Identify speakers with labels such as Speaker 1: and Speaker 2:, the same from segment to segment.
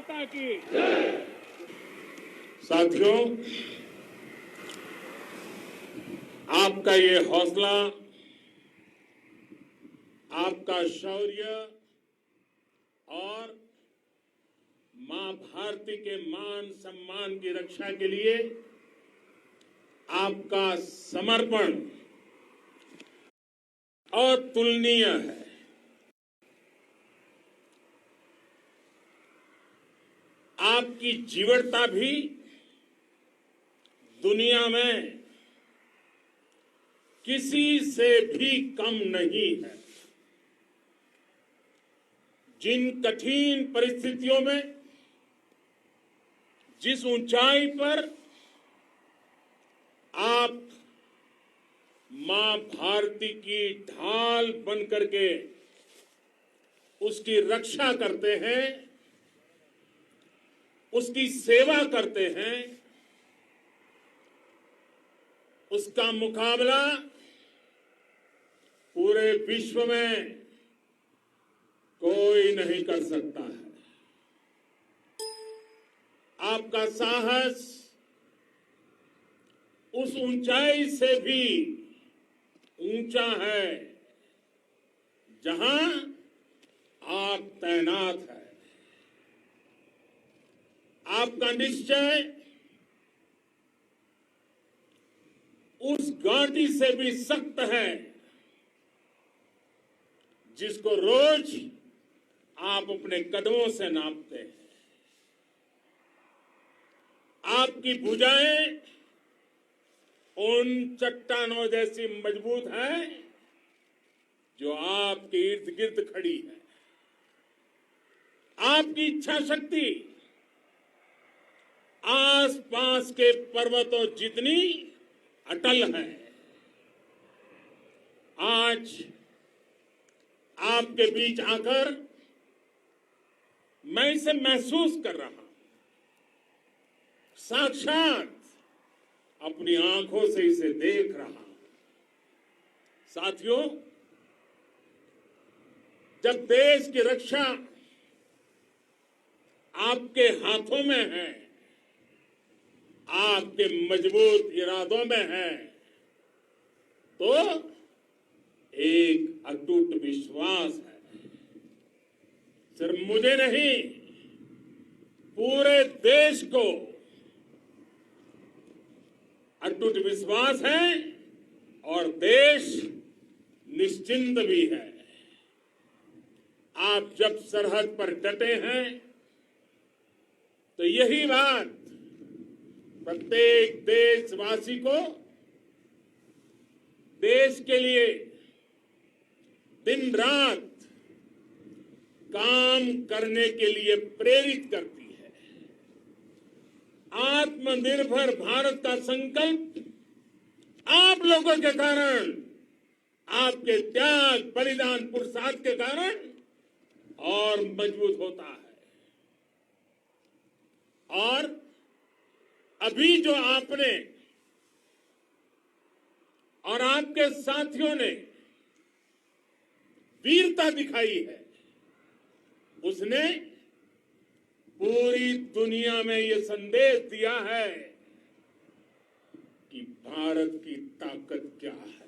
Speaker 1: माता की।
Speaker 2: साथियों, आपका ये हौसला, आपका शौर्य और मां भारती के मान सम्मान की रक्षा के लिए आपका समर्पण अतुलनीय है। आपकी जीवटता भी दुनिया में किसी से भी कम नहीं है। जिन कठिन परिस्थितियों में, जिस ऊंचाई पर आप मां भारती की ढाल बन करके उसकी रक्षा करते हैं, उसकी सेवा करते हैं, उसका मुकाबला पूरे विश्व में कोई नहीं कर सकता है। आपका साहस उस ऊंचाई से भी ऊंचा है जहां आप तैनात हैं। आपका निश्चय उस घाटी से भी सख्त है जिसको रोज आप अपने कदमों से नापते हैं। आपकी भुजाएं उन चट्टानों जैसी मजबूत है जो आपके इर्द गिर्द खड़ी है। आपकी इच्छा शक्ति आसपास के पर्वतों जितनी अटल है। आज आपके बीच आकर मैं इसे महसूस कर रहा हूं, साक्षात अपनी आंखों से इसे देख रहा हूं। साथियों, जब देश की रक्षा आपके हाथों में है, आपके मजबूत इरादों में है, तो एक अटूट विश्वास है। सिर्फ मुझे नहीं, पूरे देश को अटूट विश्वास है और देश निश्चिंत भी है। आप जब सरहद पर डटे हैं तो यही बात प्रत्येक देशवासी को देश के लिए दिन रात काम करने के लिए प्रेरित करती है। आत्मनिर्भर भारत का संकल्प आप लोगों के कारण, आपके त्याग बलिदान पुरुषार्थ के कारण और मजबूत होता है। और अभी जो आपने और आपके साथियों ने वीरता दिखाई है, उसने पूरी दुनिया में ये संदेश दिया है कि भारत की ताकत क्या है।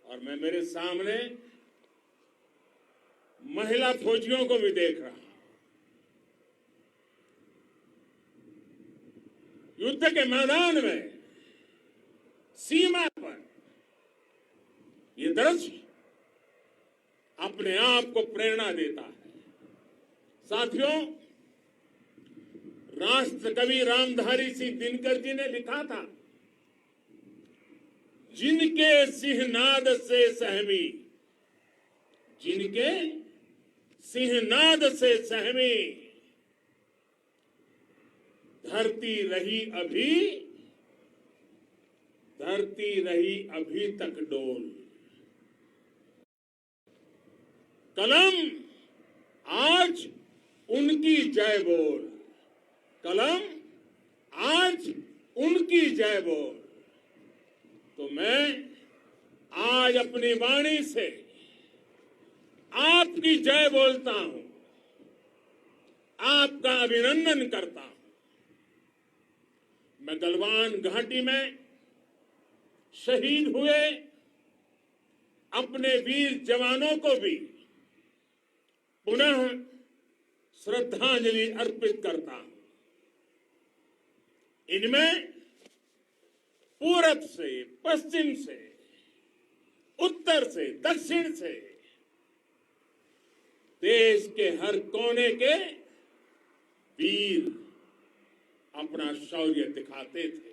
Speaker 2: और मैं मेरे सामने महिला फौजियों को भी देख रहा हूं। युद्ध के मैदान में, सीमा पर ये दृश्य अपने आप को प्रेरणा देता है। साथियों, राष्ट्र कवि रामधारी सिंह दिनकर जी ने लिखा था, जिनके सिंहनाद से सहमी, जिनके सिंहनाद से सहमी धरती रही अभी तक डोल। कलम आज उनकी जय बोल, कलम आज उनकी जय बोल। तो मैं आज अपनी वाणी से आपकी जय बोलता हूं, आपका अभिनंदन करता हूं। मैं गलवान घाटी में शहीद हुए अपने वीर जवानों को भी पुनः श्रद्धांजलि अर्पित करता हूं। इनमें पूरब से, पश्चिम से, उत्तर से, दक्षिण से देश के हर कोने के वीर अपना शौर्य दिखाते थे।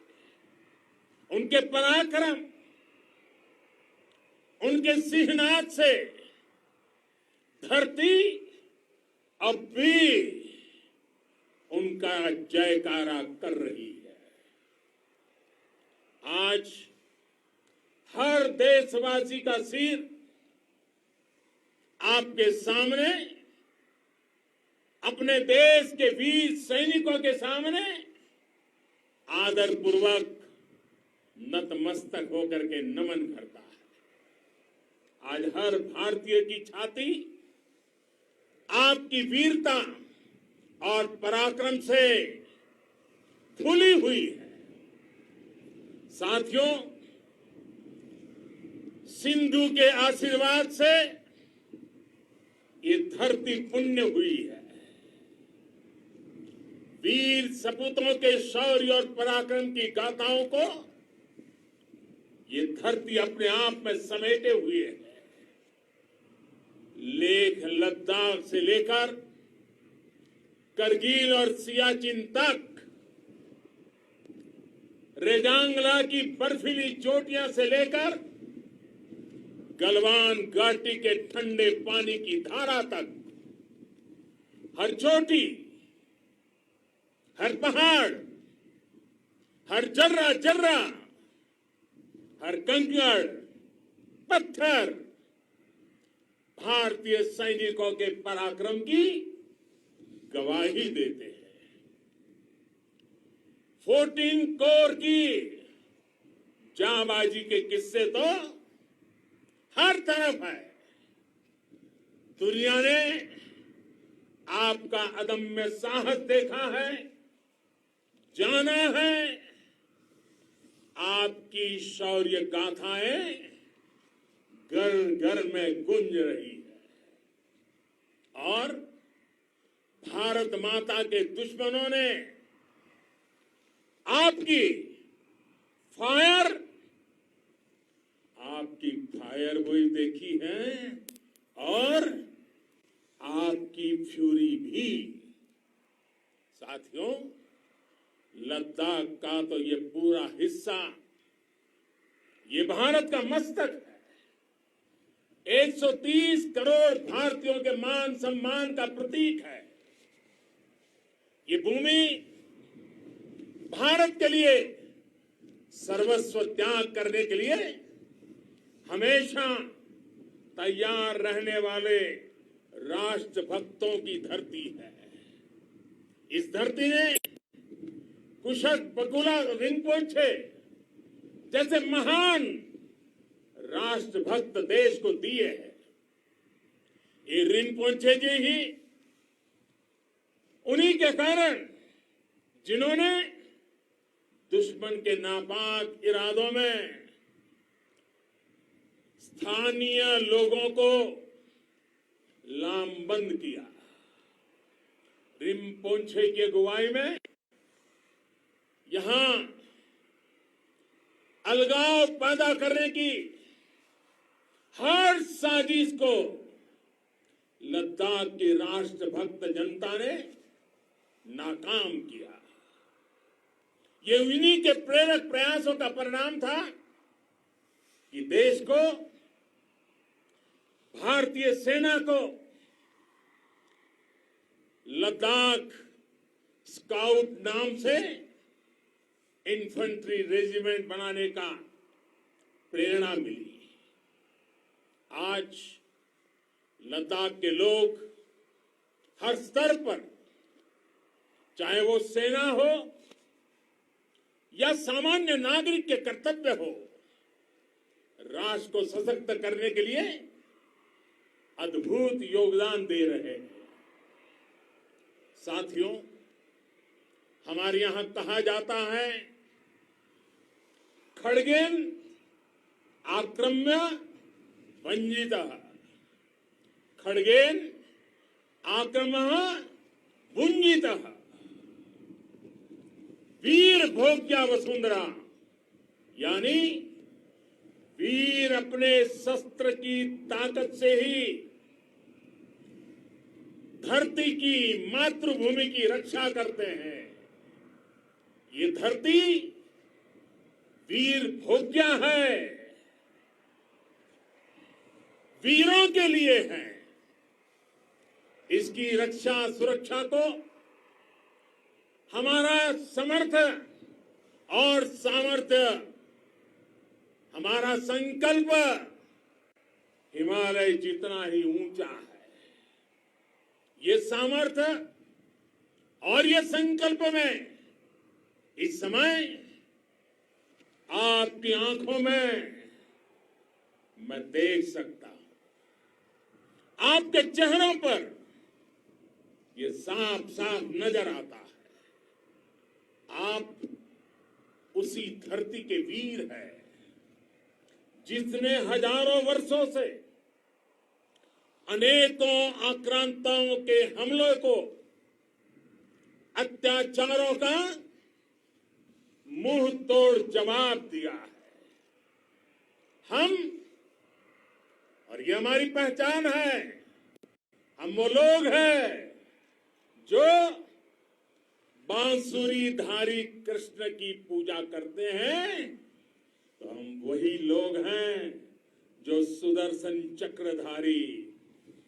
Speaker 2: उनके पराक्रम, उनके सिंहनाद से धरती अब भी उनका जयकारा कर रही है। आज हर देशवासी का सिर आपके सामने, अपने देश के वीर सैनिकों के सामने आदरपूर्वक नतमस्तक होकर के नमन करता है। आज हर भारतीय की छाती आपकी वीरता और पराक्रम से फूली हुई है। साथियों, सिंधु के आशीर्वाद से ये धरती पुण्य हुई है। वीर सपूतों के शौर्य और पराक्रम की गाथाओं को ये धरती अपने आप में समेटे हुए है। लेह लद्दाख से लेकर करगिल और सियाचिन तक, रेजांगला की बर्फीली चोटियां से लेकर गलवान घाटी के ठंडे पानी की धारा तक, हर चोटी, हर पहाड़, हर जर्रा जर्रा, हर कंकड़, पत्थर भारतीय सैनिकों के पराक्रम की गवाही देते हैं। 14 कोर की जांबाजी के किस्से तो हर तरफ है। दुनिया ने आपका अदम्य साहस देखा है, जाना है। आपकी शौर्य गाथाएं घर घर में गूंज रही है और भारत माता के दुश्मनों ने आपकी फायर वही देखी है और आपकी फ्यूरी भी। साथियों, लद्दाख का तो ये पूरा हिस्सा ये भारत का मस्तक है। 130 करोड़ भारतीयों के मान सम्मान का प्रतीक है। ये भूमि भारत के लिए सर्वस्व त्याग करने के लिए हमेशा तैयार रहने वाले राष्ट्रभक्तों की धरती है। इस धरती ने कुशक बकुला रिंपोचे जैसे महान राष्ट्रभक्त देश को दिए हैं। ये रिंपोचे जी ही उन्हीं के कारण जिन्होंने दुश्मन के नापाक इरादों में स्थानीय लोगों को लामबंद किया। रिंपोचे की अगुवाई में यहां अलगाव पैदा करने की हर साजिश को लद्दाख की राष्ट्रभक्त जनता ने नाकाम किया। ये उन्हीं के प्रेरक प्रयासों का परिणाम था कि देश को, भारतीय सेना को लद्दाख स्काउट नाम से इन्फेंट्री रेजिमेंट बनाने का प्रेरणा मिली। आज लद्दाख के लोग हर स्तर पर, चाहे वो सेना हो या सामान्य नागरिक के कर्तव्य हो, राष्ट्र को सशक्त करने के लिए अद्भुत योगदान दे रहे हैं। साथियों, हमारे यहां कहा जाता है, खड्गेन आक्रम्य भंजितः, खड्गेन आक्रम्य भुंजितः। वीर भोग्या वसुंधरा, यानी वीर अपने शस्त्र की ताकत से ही धरती की, मातृभूमि की रक्षा करते हैं। ये धरती वीर भोग्या है, वीरों के लिए है। इसकी रक्षा सुरक्षा को हमारा समर्थ और सामर्थ्य, हमारा संकल्प हिमालय जितना ही ऊंचा है। ये सामर्थ्य और ये संकल्प में इस समय आपकी आंखों में मैं देख सकता हूं, आपके चेहरों पर ये साफ साफ नजर आता है। आप उसी धरती के वीर हैं जिसने हजारों वर्षों से अनेकों आक्रांताओं के हमलों को, अत्याचारों का मुंह तोड़ जवाब दिया है। हम, और ये हमारी पहचान है, हम वो लोग हैं जो बांसुरी धारी कृष्ण की पूजा करते हैं, तो हम वही लोग हैं जो सुदर्शन चक्रधारी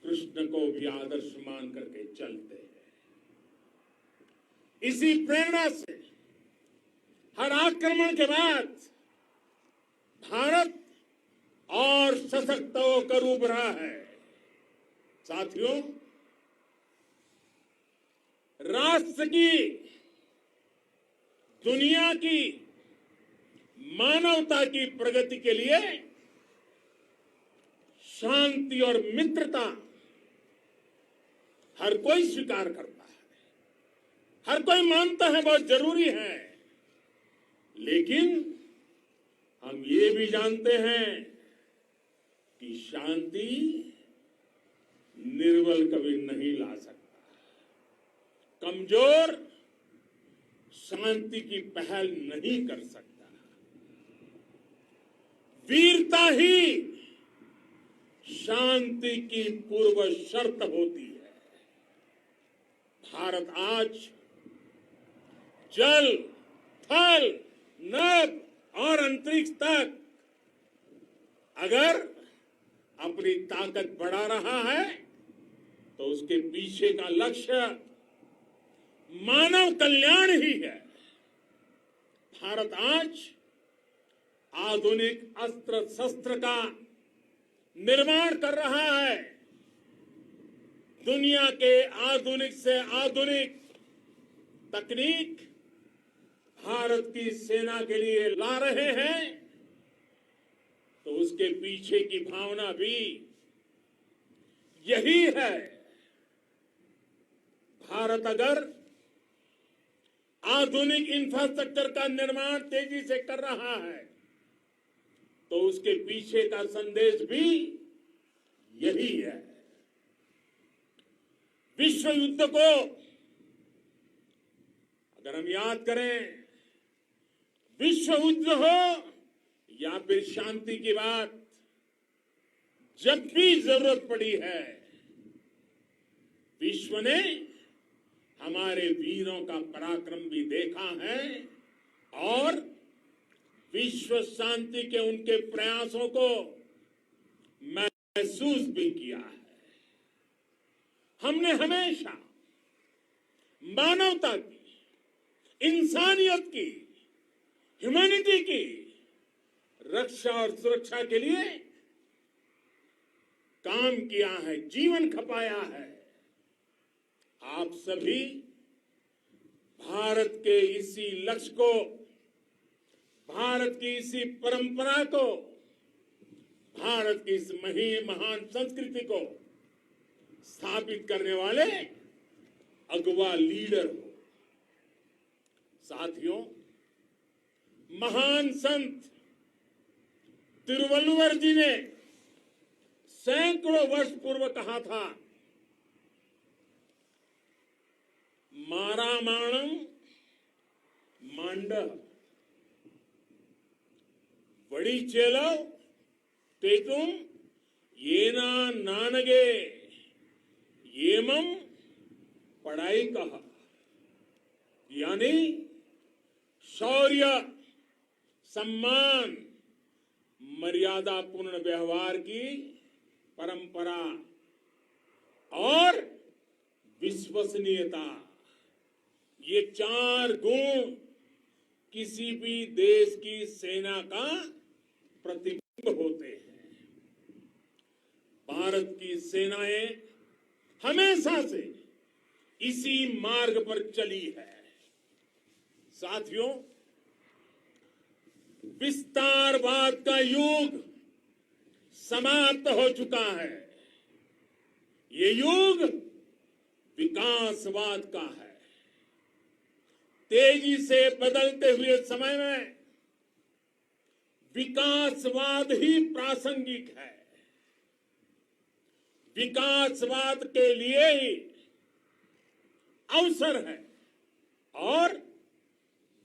Speaker 2: कृष्ण को भी आदर्श मान करके चलते हैं। इसी प्रेरणा से हर आक्रमण के बाद भारत और सशक्त होकर उभरा है। साथियों, राष्ट्र की, दुनिया की, मानवता की प्रगति के लिए शांति और मित्रता हर कोई स्वीकार करता है, हर कोई मानता है बहुत जरूरी है। लेकिन हम ये भी जानते हैं कि शांति निर्बल कभी नहीं ला सकता। कमजोर शांति की पहल नहीं कर सकता। वीरता ही शांति की पूर्व शर्त होती है। भारत आज जल, थल, नभ और अंतरिक्ष तक अगर अपनी ताकत बढ़ा रहा है तो उसके पीछे का लक्ष्य मानव कल्याण ही है। भारत आज आधुनिक अस्त्र शस्त्र का निर्माण कर रहा है। दुनिया के आधुनिक से आधुनिक तकनीक भारत की सेना के लिए ला रहे हैं, तो उसके पीछे की भावना भी यही है। भारत अगर आधुनिक इंफ्रास्ट्रक्चर का निर्माण तेजी से कर रहा है तो उसके पीछे का संदेश भी यही है। विश्व युद्ध को अगर हम याद करें, विश्व युद्ध हो या फिर शांति की बात, जब भी जरूरत पड़ी है, विश्व ने हमारे वीरों का पराक्रम भी देखा है और विश्व शांति के उनके प्रयासों को महसूस भी किया है। हमने हमेशा मानवता की, इंसानियत की, ह्यूमैनिटी की रक्षा और सुरक्षा के लिए काम किया है, जीवन खपाया है। आप सभी भारत के इसी लक्ष्य को, भारत की इसी परंपरा को, भारत की इस महान संस्कृति को स्थापित करने वाले अगवा लीडर हो। साथियों, महान संत तिरुवल्लुवर जी ने सैकड़ों वर्ष पूर्व कहा था, मारामाणम मांड वड़ी चेलव तेतुम येना नानगे येमम पढ़ाई कहा, यानी शौर्य, सम्मान, मर्यादा पूर्ण व्यवहार की परंपरा और विश्वसनीयता, ये चार गुण किसी भी देश की सेना का प्रतिबिंब होते हैं। भारत की सेनाएं हमेशा से इसी मार्ग पर चली है। साथियों, विस्तारवाद का युग समाप्त हो चुका है। ये युग विकासवाद का है। तेजी से बदलते हुए समय में विकासवाद ही प्रासंगिक है। विकासवाद के लिए ही अवसर है और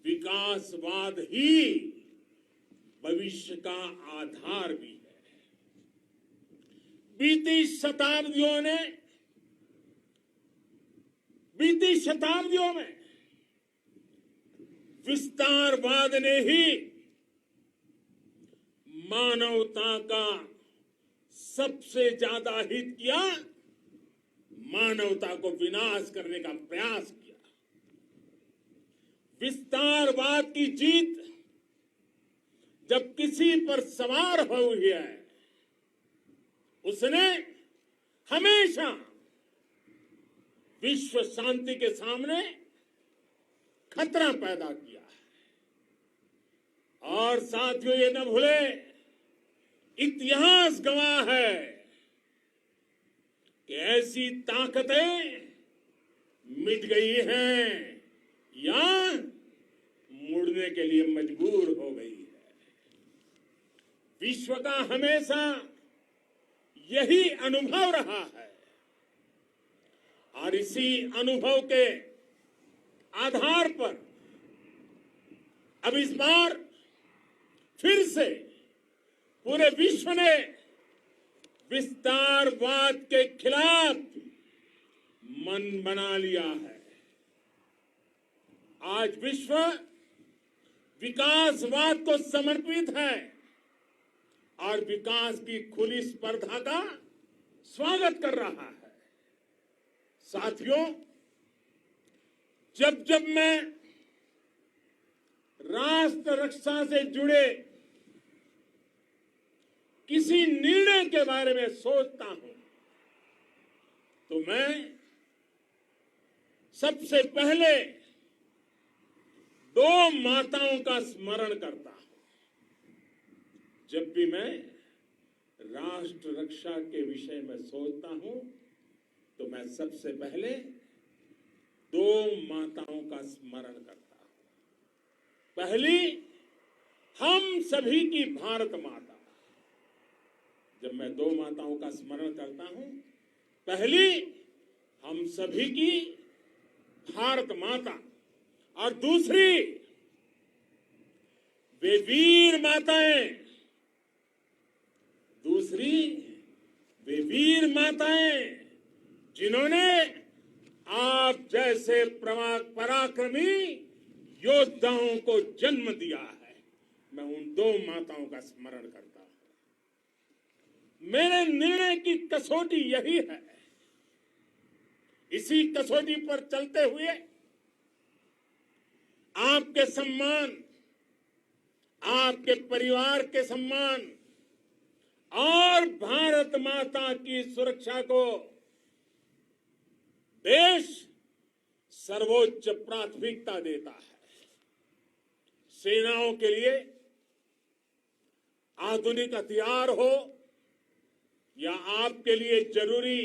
Speaker 2: विकासवाद ही भविष्य का आधार भी है। बीती शताब्दियों में विस्तारवाद ने ही मानवता का सबसे ज्यादा हित किया, मानवता को विनाश करने का प्रयास किया। विस्तारवाद की जीत जब किसी पर सवार हुई है, उसने हमेशा विश्व शांति के सामने खतरा पैदा किया है। और साथियों, ये न भूले, इतिहास गवाह है कि ऐसी ताकतें मिट गई हैं या मुड़ने के लिए मजबूर हो गई है। विश्व का हमेशा यही अनुभव रहा है और इसी अनुभव के आधार पर अब इस बार फिर से पूरे विश्व ने विस्तारवाद के खिलाफ मन बना लिया है। आज विश्व विकासवाद को समर्पित है और विकास की खुली स्पर्धा का स्वागत कर रहा है। साथियों, जब जब मैं राष्ट्र रक्षा से जुड़े किसी निर्णय के बारे में सोचता हूं तो मैं सबसे पहले दो माताओं का स्मरण करता हूं। जब भी मैं राष्ट्र रक्षा के विषय में सोचता हूं तो मैं सबसे पहले दो माताओं का स्मरण करता हूं। पहली, हम सभी की भारत माता। जब मैं दो माताओं का स्मरण करता हूं, पहली हम सभी की भारत माता और दूसरी वे वीर माताएं, जिन्होंने आप जैसे पराक्रमी योद्धाओं को जन्म दिया है। मैं उन दो माताओं का स्मरण करता हूं। मेरे निर्णय की कसौटी यही है। इसी कसौटी पर चलते हुए आपके सम्मान, आपके परिवार के सम्मान और भारत माता की सुरक्षा को देश सर्वोच्च प्राथमिकता देता है। सेनाओं के लिए आधुनिक हथियार हो या आपके लिए जरूरी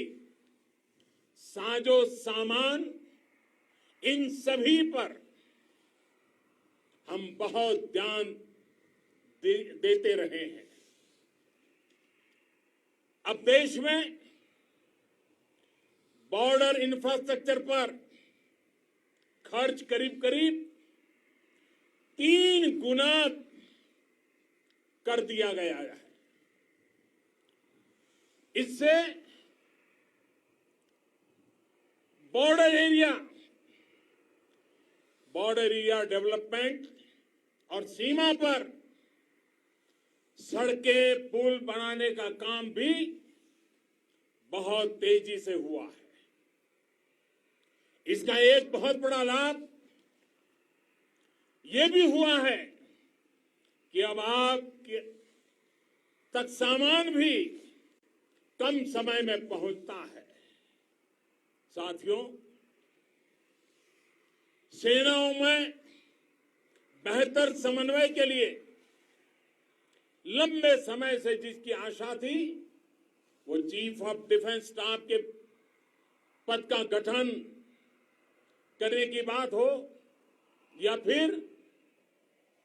Speaker 2: साजो सामान इन सभी पर हम बहुत ध्यान देते रहे हैं। अब देश में बॉर्डर इंफ्रास्ट्रक्चर पर खर्च करीब करीब 3 गुना कर दिया गया है। इससे बॉर्डर एरिया डेवलपमेंट और सीमा पर सड़कें पुल बनाने का काम भी बहुत तेजी से हुआ है। इसका एक बहुत बड़ा लाभ ये भी हुआ है कि अब आप तक सामान भी कम समय में पहुंचता है। साथियों, सेनाओं में बेहतर समन्वय के लिए लंबे समय से जिसकी आशा थी, वो चीफ ऑफ डिफेंस स्टाफ के पद का गठन करने की बात हो या फिर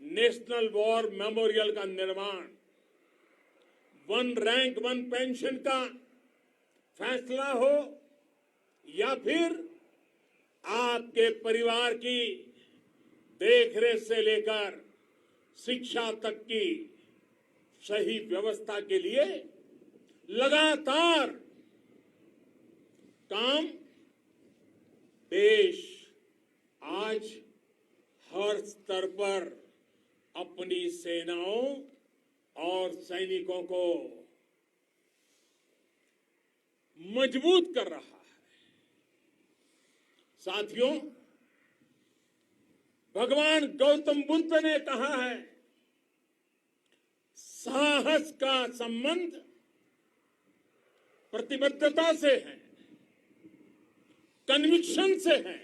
Speaker 2: नेशनल वॉर मेमोरियल का निर्माण, 1 रैंक 1 पेंशन का फैसला हो या फिर आपके परिवार की देखरेख से लेकर शिक्षा तक की सही व्यवस्था के लिए लगातार काम, देश आज हर स्तर पर अपनी सेनाओं और सैनिकों को मजबूत कर रहा है। साथियों, भगवान गौतम बुद्ध ने कहा है, साहस का संबंध प्रतिबद्धता से है, कन्विक्शन से है।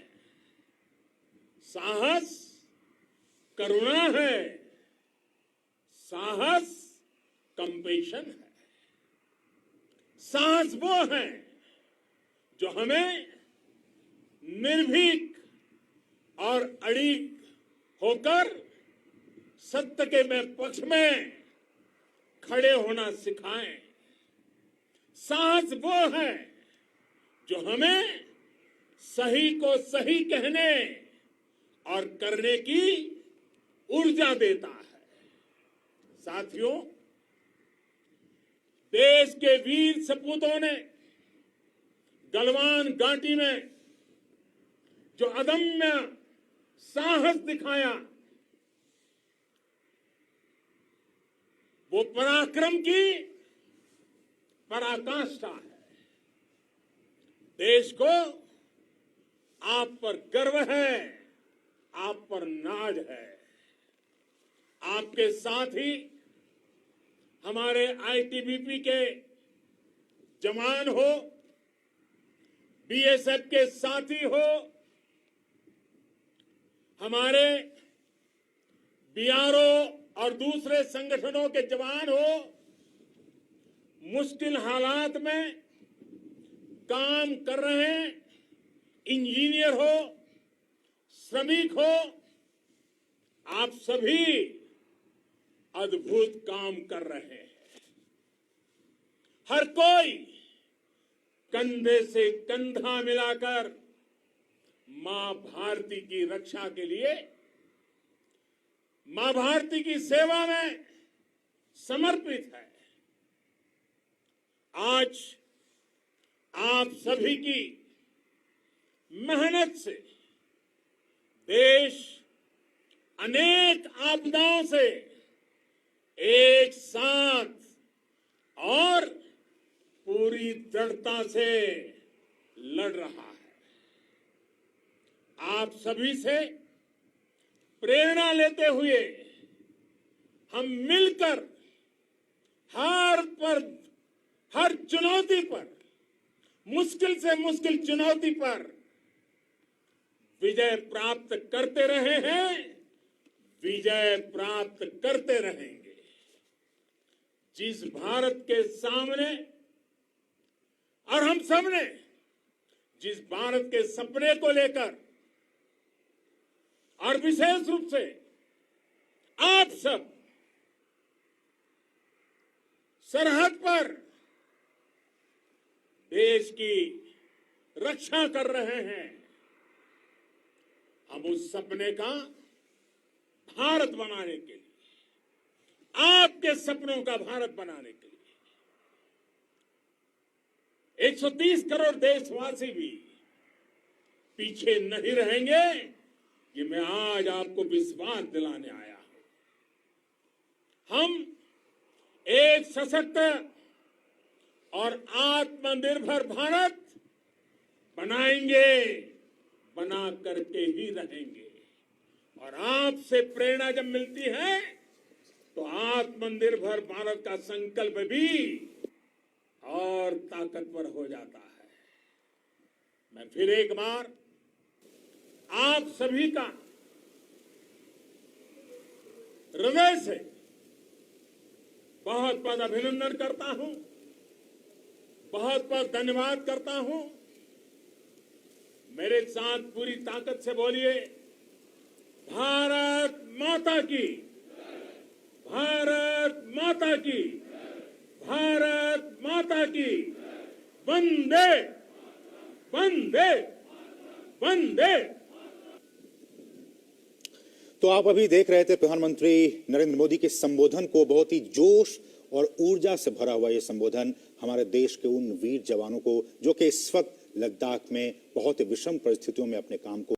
Speaker 2: साहस करुणा है, साहस कंपेशन है। साहस वो है जो हमें निर्भीक और अड़िग होकर सत्य के पक्ष में खड़े होना सिखाएं। साहस वो है जो हमें सही को सही कहने और करने की ऊर्जा देता है। साथियों, देश के वीर सपूतों ने गलवान घाटी में जो अदम्य साहस दिखाया, वो पराक्रम की पराकाष्ठा है। देश को आप पर गर्व है, आप पर नाज है। आपके साथ ही हमारे आईटीबीपी के जवान हो, बीएसएफ के साथी हो, हमारे बीआरओ और दूसरे संगठनों के जवान हो, मुश्किल हालात में काम कर रहे हैं, इंजीनियर हो, श्रमिक हो, आप सभी अद्भुत काम कर रहे हैं। हर कोई कंधे से कंधा मिलाकर मां भारती की रक्षा के लिए, मां भारती की सेवा में समर्पित है। आज आप सभी की मेहनत से देश अनेक आपदाओं से एक साथ और पूरी दृढ़ता से लड़ रहा है। आप सभी से प्रेरणा लेते हुए हम मिलकर हर चुनौती पर, मुश्किल से मुश्किल चुनौती पर विजय प्राप्त करते रहे हैं, विजय प्राप्त करते रहेंगे। जिस भारत के सामने और हम सबने जिस भारत के सपने को लेकर और विशेष रूप से आप सब सरहद पर देश की रक्षा कर रहे हैं। हम उस सपने का भारत बनाने के लिए, आपके सपनों का भारत बनाने के लिए 130 करोड़ देशवासी भी पीछे नहीं रहेंगे, ये मैं आज आपको विश्वास दिलाने आया हूं। हम एक सशक्त और आत्मनिर्भर भारत बनाएंगे, बना करके ही रहेंगे। और आपसे प्रेरणा जब मिलती है तो आत्मनिर्भर भारत का संकल्प भी और ताकतवर हो जाता है। मैं फिर एक बार आप सभी का हृदय से बहुत बहुत अभिनंदन करता हूं, बहुत बहुत धन्यवाद करता हूं। मेरे साथ पूरी ताकत से बोलिए, भारत माता की, भारत माता की, भारत माता की, वंदे वंदे वंदे।
Speaker 1: तो आप अभी देख रहे थे प्रधानमंत्री नरेंद्र मोदी के संबोधन को। बहुत ही जोश और ऊर्जा से भरा हुआ ये संबोधन हमारे देश के उन वीर जवानों को जो कि इस वक्त लद्दाख में बहुत ही विषम परिस्थितियों में अपने काम को